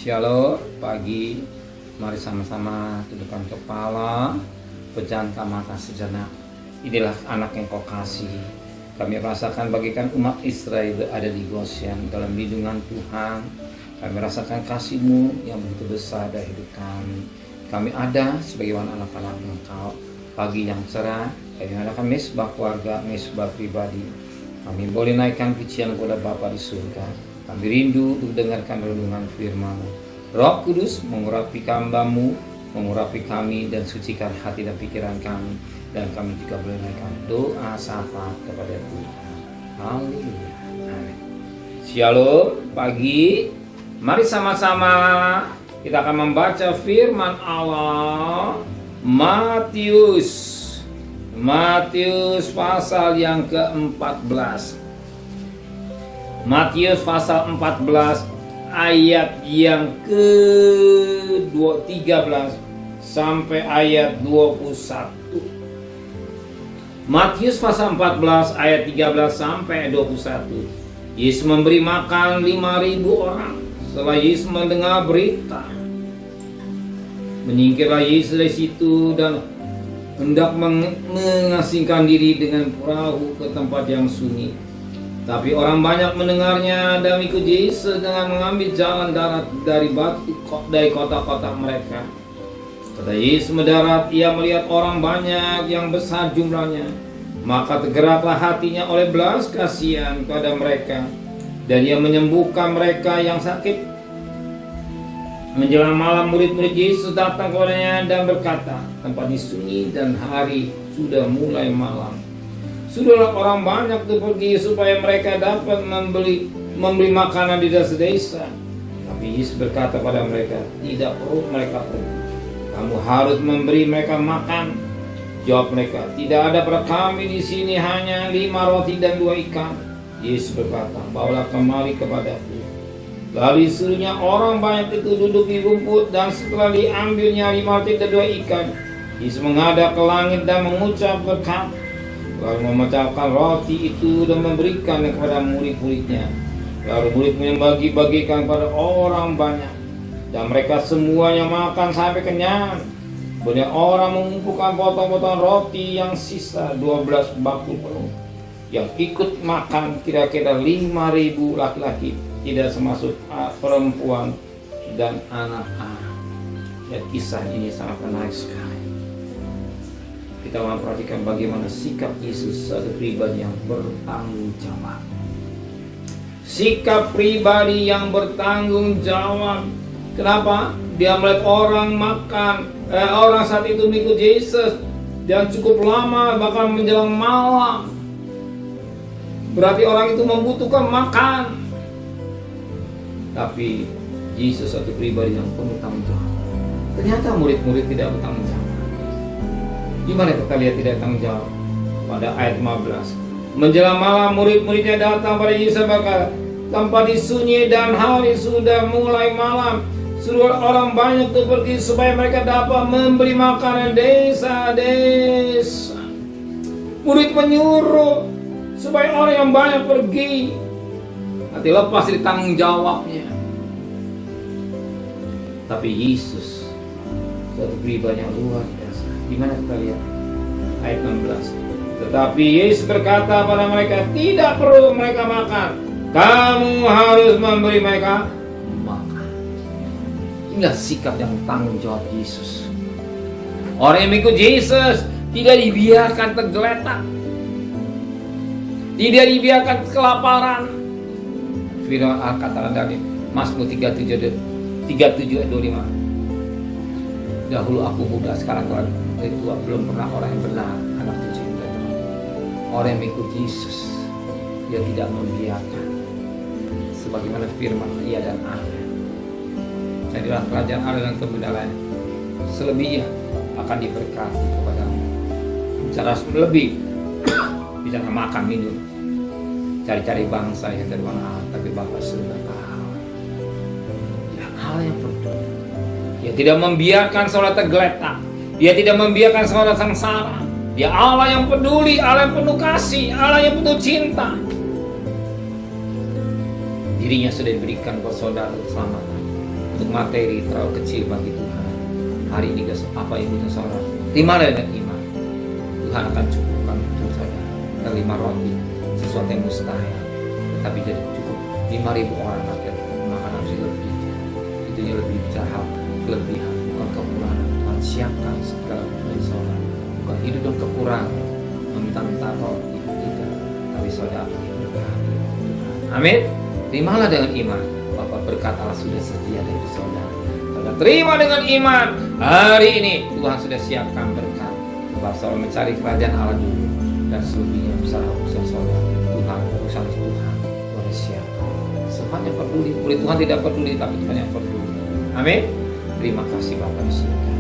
Shalom pagi, mari sama-sama tundukkan kepala, pejamkan mata sejenak. Inilah anak yang kau kasih. Kami rasakan bagikan umat Israel ada di Goshen dalam lindungan Tuhan. Kami rasakan kasih-Mu yang begitu besar dalam hidup kami. Kami ada sebagai anak-anak Engkau. Pagi yang cerah, kami mengadakan mesbah keluarga, mesbah pribadi. Kami boleh naikkan pujian kepada Bapa di surga. Kami rindu untuk dengarkan renungan firman-Mu. Roh Kudus mengurapi hamba-Mu, mengurapi kami dan sucikan hati dan pikiran kami. Dan kami juga boleh naikkan doa syafaat kepada Tuhan. Haleluya. Amin. Shalom pagi. Mari sama-sama kita akan membaca firman Allah. Matius pasal yang ke-14. Matius pasal 14 ayat yang ke-13 sampai ayat 21. Matius pasal 14 ayat 13 sampai 21. Yesus memberi makan 5.000 orang. Setelah Yesus mendengar berita, menyingkirlah Yesus dari situ dan hendak mengasingkan diri dengan perahu ke tempat yang sunyi. Tapi orang banyak mendengarnya dan ikut Yesus dengan mengambil jalan darat dari kota-kota mereka. Ketika Yesus mendarat, ia melihat orang banyak yang besar jumlahnya. Maka tergeraklah hatinya oleh belas kasihan kepada mereka, dan ia menyembuhkan mereka yang sakit. Menjelang malam, murid-murid Yesus datang kepadanya dan berkata, tempat ini sunyi dan hari sudah mulai malam. Sudahlah orang banyak itu pergi supaya mereka dapat membeli makanan di desa-desa. Tapi Yesus berkata pada mereka, tidak perlu mereka pergi. Kamu harus memberi mereka makan. Jawab mereka, tidak ada pada kami di sini hanya 5 roti dan 2 ikan. Yesus berkata, bawalah kemari kepadaku. Lalu disuruhnya orang banyak itu duduk di rumput, dan setelah diambilnya 5 roti dan 2 ikan, Yesus menghadap ke langit dan mengucap berkat. Lalu memecahkan roti itu dan memberikan kepada murid-muridnya. Lalu murid-murid membagi-bagikan pada orang banyak, dan mereka semuanya makan sampai kenyang. Banyak orang mengumpulkan potong-potong roti yang sisa 12 bakul penuh. Yang ikut makan kira-kira 5.000 laki-laki, tidak termasuk perempuan dan anak-anak. Dan kisah ini sangat menarik sekali. Kita memperhatikan bagaimana sikap Yesus sebagai pribadi yang bertanggung jawab. Sikap pribadi yang bertanggung jawab. Kenapa? Dia melihat orang makan, orang saat itu mengikut Yesus dan cukup lama, bahkan menjelang malam. Berarti orang itu membutuhkan makan. Tapi Yesus satu pribadi yang penuh tanggung jawab. Ternyata murid-murid tidak bertanggung jawab. Gimana kita lihat tidak tanggung jawab? Pada ayat 15. Menjelang malam, murid-muridnya datang pada Yesus berkata, tempat ini sunyi dan hari sudah mulai malam. Suruh orang banyak itu pergi supaya mereka dapat memberi makanan desa-desa. Murid menyuruh supaya orang yang banyak pergi. Nanti lepas dari tanggung jawabnya. Tapi Yesus suatu pribadi yang luar biasa. Di mana kita lihat? Ayat 16. Tetapi Yesus berkata pada mereka, tidak perlu mereka makan. Kamu harus memberi mereka makan. Inilah sikap yang tanggung jawab Yesus. Orang yang mengikut Yesus tidak dibiarkan tergeletak. Tidak dibiarkan kelaparan. Firman katakan dari Mazmur 37 ayat 25. Dahulu aku muda, sekarang dari tua, belum pernah orang yang benar anak tercinta. Orang yang mengikut Yesus, dia tidak membiarkan. Sebagaimana firman ia dan Allah. Jadilah kerajaan Allah dan kebenaran selebihnya akan diberkati kepadamu. Cara lebih bisa makan minum, cari-cari bangsa yang terbang, tapi Bapa sudah tahu. Ya, hal yang peduli. Dia tidak membiarkan saudara tergeletak. Dia tidak membiarkan saudara sengsara. Dia Allah yang peduli, Allah yang penuh kasih, Allah yang penuh cinta. Dirinya sudah diberikan buat saudara keselamatan. untuk materi terlalu kecil bagi Tuhan. Hari ini apa ibu dan saudara, terimalah dengan iman. Tuhan akan cukupkan untuk saudara. Dan 5 roti, sesuatu yang mustahil, tetapi jadi cukup 5.000 orang akhir makan harus lebih. Itu yang lebih bicara kelebihan, bukan kekurangan. Tuhan siapkan segala bagi saudara. Bukan hidup dalam kekurangan, meminta-minta roti tidak, tapi saudara berkati. Amin. Terimalah dengan iman. Bapak berkat Allah sudah sedia dari saudara. Saudara terima dengan iman. Hari ini Tuhan sudah siapkan berkat. Bapak saudara mencari kerajaan Allah dulu, dan selebihnya usaha saudara. Tuhan, urusan Tuhan boleh siapkan. Semuanya peduli. Boleh Tuhan tidak peduli, tapi Tuhan yang peduli. Amin. Terima kasih Bapak di surga.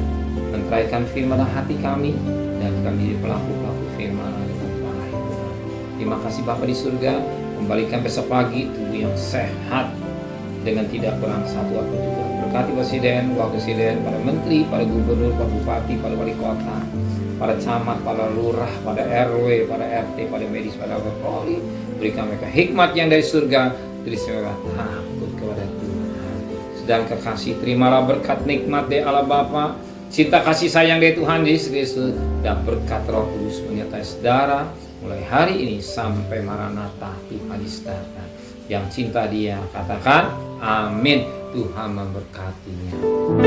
Menteraikan firman hati kami, dan kami pelaku-pelaku firman dengan baik. Terima kasih Bapa di surga. Kembalikan besok pagi tubuh yang sehat dengan tidak kurang satu apa juga. Berkati Presiden, Wakil Presiden, para Menteri, para Gubernur, para Bupati, para Wali Kota, para camat, para lurah, pada RW, pada RT, pada medis, pada Polri. Berikan mereka hikmat yang dari surga. Tulis mereka takut kepada Tuhan. Sedang kekasih, terimalah berkat nikmat dari Allah Bapa, cinta kasih sayang dari Tuhan Yesus Kristus, dan berkat Roh Kudus menyertai saudara mulai hari ini sampai Maranatha Tuhan datang. Yang cinta Dia katakan amin. Tuhan memberkatinya.